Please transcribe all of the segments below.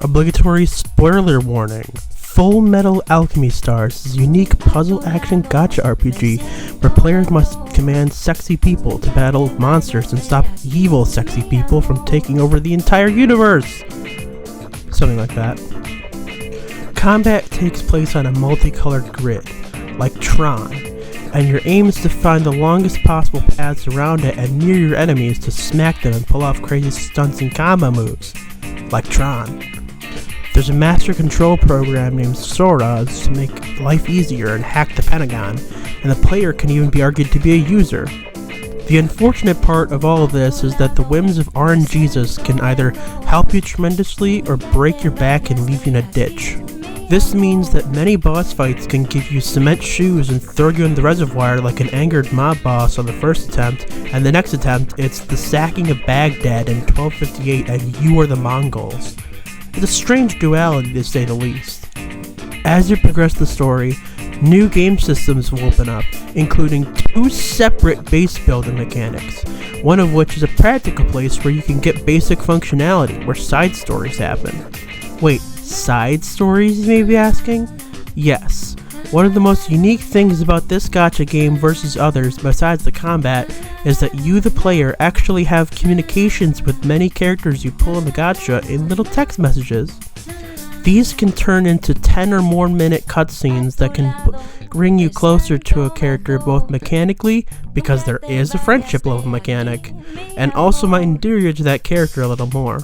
Obligatory spoiler warning. Full Metal Alchemy Stars is a unique puzzle action gacha RPG where players must command sexy people to battle monsters and stop evil sexy people from taking over the entire universe. Something like that. Combat takes place on a multicolored grid, like Tron, and your aim is to find the longest possible paths around it and near your enemies to smack them and pull off crazy stunts and combo moves, like Tron. There's a master control program named Soras to make life easier and hack the Pentagon, and the player can even be argued to be a user. The unfortunate part of all of this is that the whims of RNGesus can either help you tremendously or break your back and leave you in a ditch. This means that many boss fights can give you cement shoes and throw you in the reservoir like an angered mob boss on the first attempt, and the next attempt it's the sacking of Baghdad in 1258 and you are the Mongols. It's a strange duality to say the least. As you progress the story, new game systems will open up, including 2 separate base building mechanics, one of which is a practical place where you can get basic functionality, where side stories happen. Wait, side stories, you may be asking? Yes. One of the most unique things about this gacha game versus others, besides the combat, is that you, the player, actually have communications with many characters you pull in the gacha in little text messages. These can turn into 10 or more minute cutscenes that can bring you closer to a character both mechanically, because there is a friendship level mechanic, and also might endear you to that character a little more.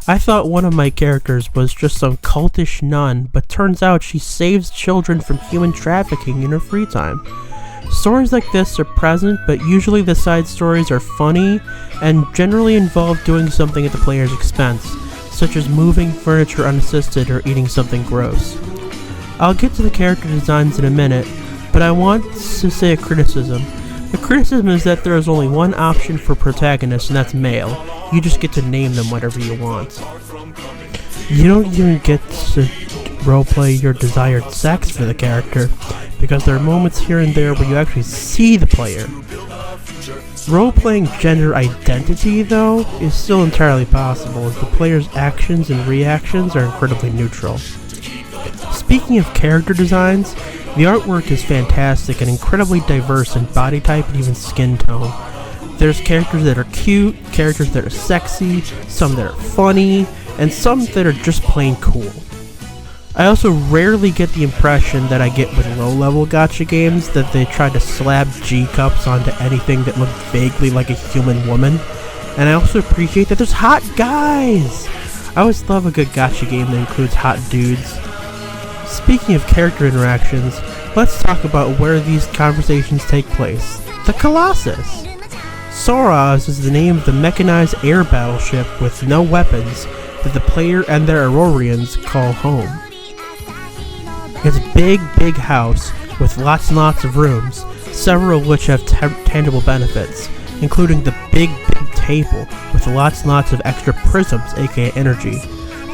I thought one of my characters was just some cultish nun, but turns out she saves children from human trafficking in her free time. Stories like this are present, but usually the side stories are funny and generally involve doing something at the player's expense, such as moving furniture unassisted or eating something gross. I'll get to the character designs in a minute, but I want to say a criticism. The criticism is that there is only one option for protagonists, and that's male. You just get to name them whatever you want. You don't even get to roleplay your desired sex for the character, because there are moments here and there where you actually see the player. Role-playing gender identity, though, is still entirely possible, as the player's actions and reactions are incredibly neutral. Speaking of character designs, the artwork is fantastic and incredibly diverse in body type and even skin tone. There's characters that are cute, characters that are sexy, some that are funny, and some that are just plain cool. I also rarely get the impression that I get with low-level gacha games that they try to slap G-cups onto anything that looked vaguely like a human woman, and I also appreciate that there's hot guys! I always love a good gacha game that includes hot dudes. Speaking of character interactions, let's talk about where these conversations take place. The Colossus! Soras is the name of the mechanized air battleship with no weapons that the player and their Aurorians call home. It's a big house with lots and lots of rooms, several of which have tangible benefits, including the big table with lots and lots of extra prisms, aka energy.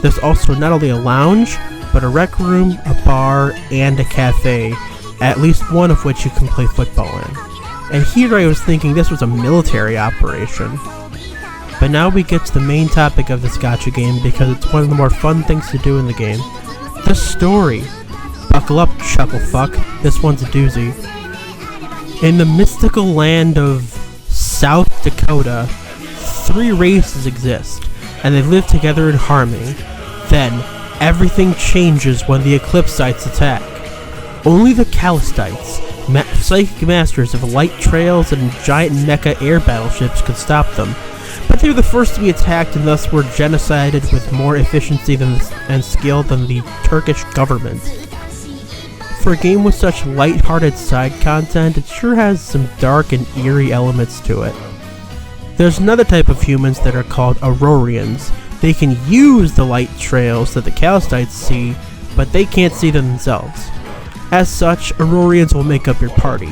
There's also not only a lounge, but a rec room, a bar, and a cafe, at least one of which you can play football in. And here I was thinking this was a military operation. But now we get to the main topic of this gacha game because it's one of the more fun things to do in the game. The story. Buckle up, chucklefuck. This one's a doozy. In the mystical land of South Dakota, 3 races exist, and they live together in harmony. Then, everything changes when the Eclipsites attack. Only the Calistites, psychic masters of light trails and giant mecha air battleships, could stop them. But they were the first to be attacked and thus were genocided with more efficiency and skill than the Turkish government. For a game with such light-hearted side content, it sure has some dark and eerie elements to it. There's another type of humans that are called Aurorians. They can use the light trails that the Calistites see, but they can't see them themselves. As such, Aurorians will make up your party.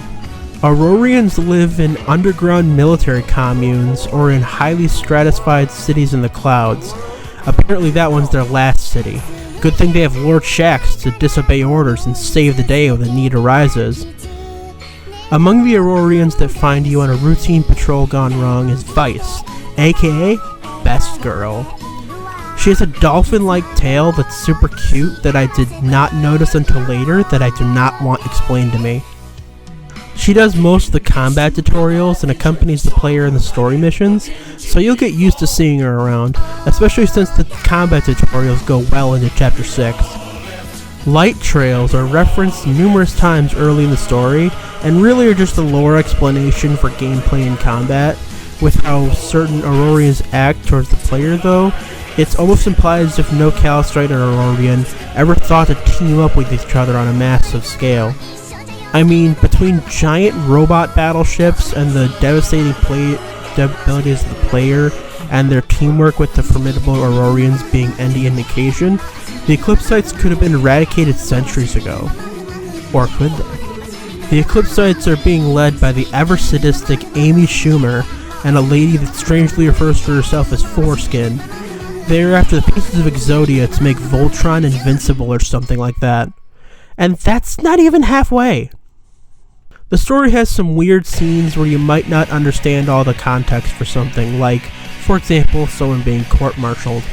Aurorians live in underground military communes or in highly stratified cities in the clouds. Apparently that one's their last city. Good thing they have Lord Shaxx to disobey orders and save the day when the need arises. Among the Aurorians that find you on a routine patrol gone wrong is Vice, aka Best Girl. She has a dolphin-like tail that's super cute that I did not notice until later that I do not want explained to me. She does most of the combat tutorials and accompanies the player in the story missions, so you'll get used to seeing her around, especially since the combat tutorials go well into Chapter 6. Light trails are referenced numerous times early in the story, and really are just a lore explanation for gameplay and combat. With how certain Aurorians act towards the player though, it's almost implied as if no Calistrite or Aurorian ever thought to team up with each other on a massive scale. I mean, between giant robot battleships and the devastating abilities of the player and their teamwork with the formidable Aurorians being any indication, the Eclipsites could have been eradicated centuries ago. Or could they? The Eclipsites are being led by the ever-sadistic Amy Schumer and a lady that strangely refers to herself as Foreskin. They're after the pieces of Exodia to make Voltron invincible or something like that. And that's not even halfway. The story has some weird scenes where you might not understand all the context for something, like, for example, someone being court-martialed.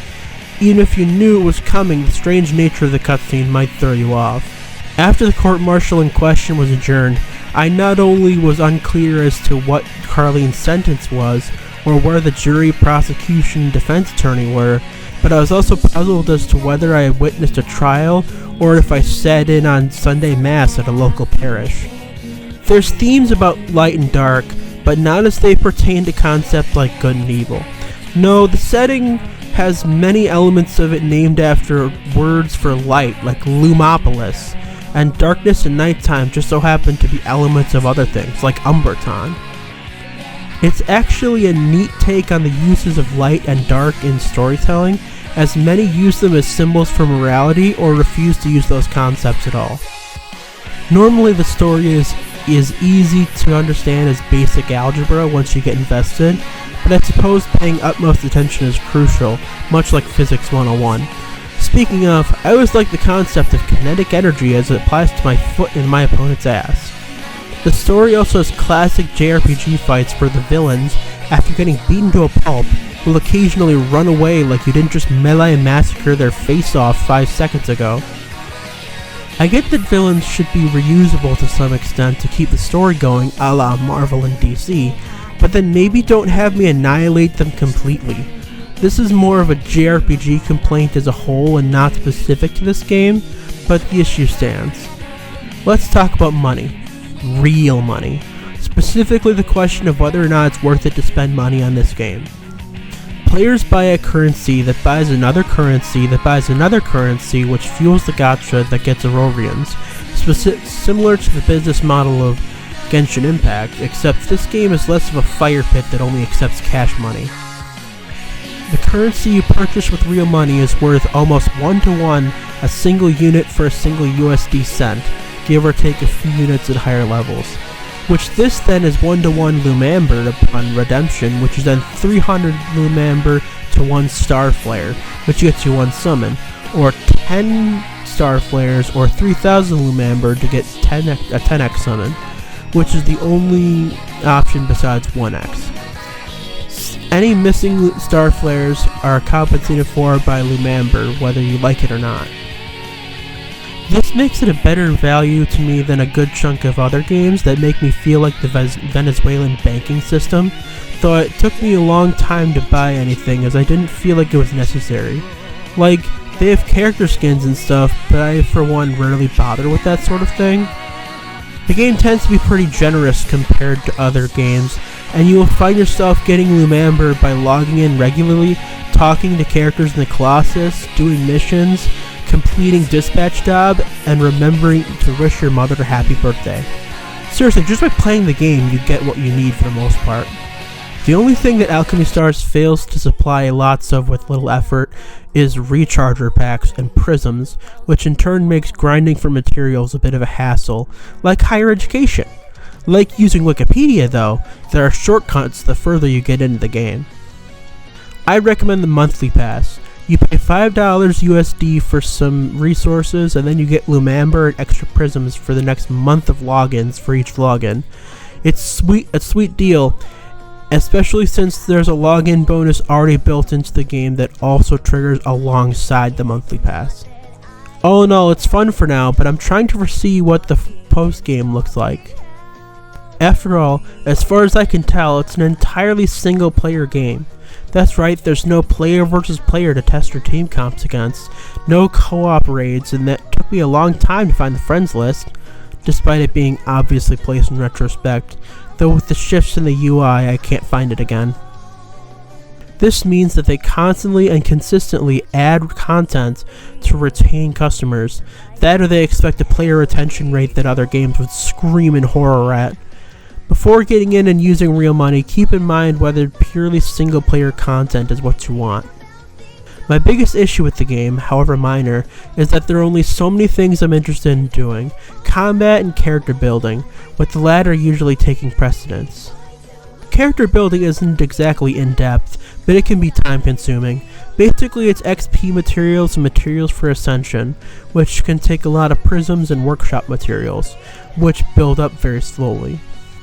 Even if you knew it was coming, the strange nature of the cutscene might throw you off. After the court-martial in question was adjourned, I not only was unclear as to what Carlene's sentence was, or where the jury, prosecution, and defense attorney were, but I was also puzzled as to whether I had witnessed a trial, or if I sat in on Sunday Mass at a local parish. There's themes about light and dark, but not as they pertain to concepts like good and evil. No, the setting has many elements of it named after words for light, like Lumopolis, and darkness and nighttime just so happen to be elements of other things, like Umberton. It's actually a neat take on the uses of light and dark in storytelling, as many use them as symbols for morality or refuse to use those concepts at all. Normally the story is easy to understand as basic algebra once you get invested, but I suppose paying utmost attention is crucial, much like Physics 101. Speaking of, I always like the concept of kinetic energy as it applies to my foot in my opponent's ass. The story also has classic JRPG fights where the villains, after getting beaten to a pulp, will occasionally run away like you didn't just melee and massacre their face off 5 seconds ago. I get that villains should be reusable to some extent to keep the story going a la Marvel and DC, but then maybe don't have me annihilate them completely. This is more of a JRPG complaint as a whole and not specific to this game, but the issue stands. Let's talk about money. Real money. Specifically the question of whether or not it's worth it to spend money on this game. Players buy a currency that buys another currency that buys another currency, which fuels the gacha that gets Aurorians, similar to the business model of Genshin Impact, except this game is less of a fire pit that only accepts cash money. The currency you purchase with real money is worth almost 1-to-1 a single unit for a single USD cent, give or take a few units at higher levels. Which this then is 1-to-1 Lumamber upon redemption, which is then 300 Lumamber to 1 Star Flare, which gets you 1 summon, or 10 Star Flares or 3000 Lumamber to get a 10x summon, which is the only option besides 1x. Any missing Star Flares are compensated for by Lumamber, whether you like it or not. This makes it a better value to me than a good chunk of other games that make me feel like the Venezuelan banking system, though it took me a long time to buy anything as I didn't feel like it was necessary. Like, they have character skins and stuff, but I for one rarely bother with that sort of thing. The game tends to be pretty generous compared to other games, and you will find yourself getting Lumamber by logging in regularly, talking to characters in the Colossus, doing missions, completing dispatch job, and remembering to wish your mother a happy birthday. Seriously, just by playing the game, you get what you need for the most part. The only thing that Alchemy Stars fails to supply lots of with little effort is recharger packs and prisms, which in turn makes grinding for materials a bit of a hassle, like higher education. Like using Wikipedia though, there are shortcuts the further you get into the game. I recommend the monthly pass. You pay $5 USD for some resources, and then you get Lumamber and extra prisms for the next month of logins for each login. It's a sweet deal, especially since there's a login bonus already built into the game that also triggers alongside the monthly pass. All in all, it's fun for now, but I'm trying to foresee what the post-game looks like. After all, as far as I can tell, it's an entirely single-player game. That's right, there's no player versus player to test your team comps against, no co-op raids, and that took me a long time to find the friends list, despite it being obviously placed in retrospect, though with the shifts in the UI I can't find it again. This means that they constantly and consistently add content to retain customers, that or they expect a player retention rate that other games would scream in horror at. Before getting in and using real money, keep in mind whether purely single player content is what you want. My biggest issue with the game, however minor, is that there are only so many things I'm interested in doing, combat and character building, with the latter usually taking precedence. Character building isn't exactly in-depth, but it can be time-consuming. Basically, it's XP materials and materials for Ascension, which can take a lot of prisms and workshop materials, which build up very slowly.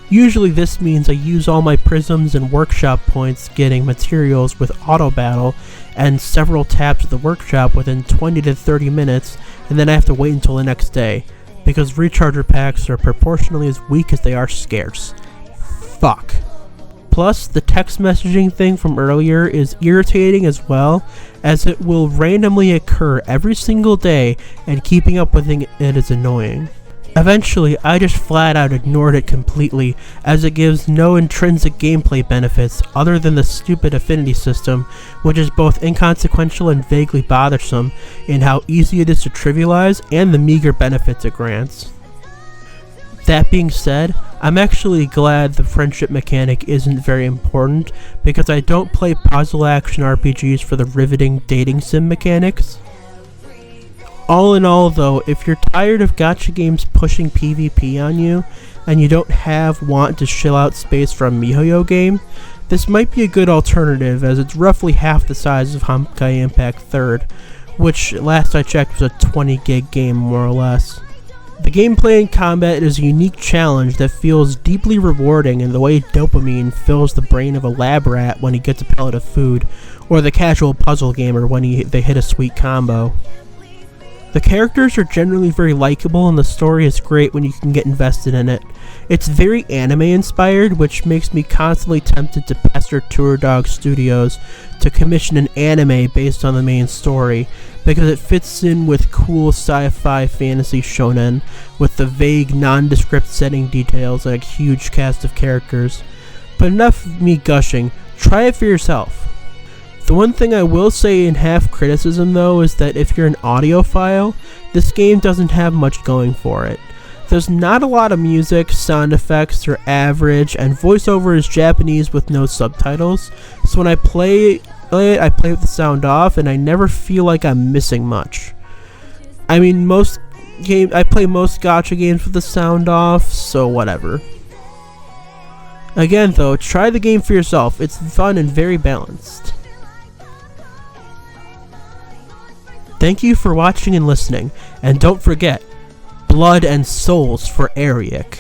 Usually this means I use all my prisms and workshop points getting materials with auto battle and several taps of the workshop within 20 to 30 minutes, and then I have to wait until the next day, because recharger packs are proportionally as weak as they are scarce. Fuck. Plus, the text messaging thing from earlier is irritating as well, as it will randomly occur every single day, and keeping up with it is annoying. Eventually, I just flat out ignored it completely, as it gives no intrinsic gameplay benefits other than the stupid affinity system, which is both inconsequential and vaguely bothersome in how easy it is to trivialize and the meager benefits it grants. That being said, I'm actually glad the friendship mechanic isn't very important, because I don't play puzzle action RPGs for the riveting dating sim mechanics. All in all though, if you're tired of gacha games pushing PvP on you, and you don't want to shill out space for a MiHoYo game, this might be a good alternative, as it's roughly half the size of Honkai Impact 3rd, which last I checked was a 20 gig game more or less. The gameplay and combat is a unique challenge that feels deeply rewarding in the way dopamine fills the brain of a lab rat when he gets a pellet of food, or the casual puzzle gamer when they hit a sweet combo. The characters are generally very likable and the story is great when you can get invested in it. It's very anime inspired, which makes me constantly tempted to pester Tour Dog Studios to commission an anime based on the main story, because it fits in with cool sci-fi fantasy shonen with the vague nondescript setting details and a huge cast of characters. But enough of me gushing, try it for yourself. The one thing I will say in half criticism though is that if you're an audiophile, this game doesn't have much going for it. There's not a lot of music, sound effects are average, and voiceover is Japanese with no subtitles, so when I play it, I play with the sound off and I never feel like I'm missing much. I mean, I play most gacha games with the sound off, so whatever. Again though, try the game for yourself, it's fun and very balanced. Thank you for watching and listening, and don't forget, blood and souls for Ariok.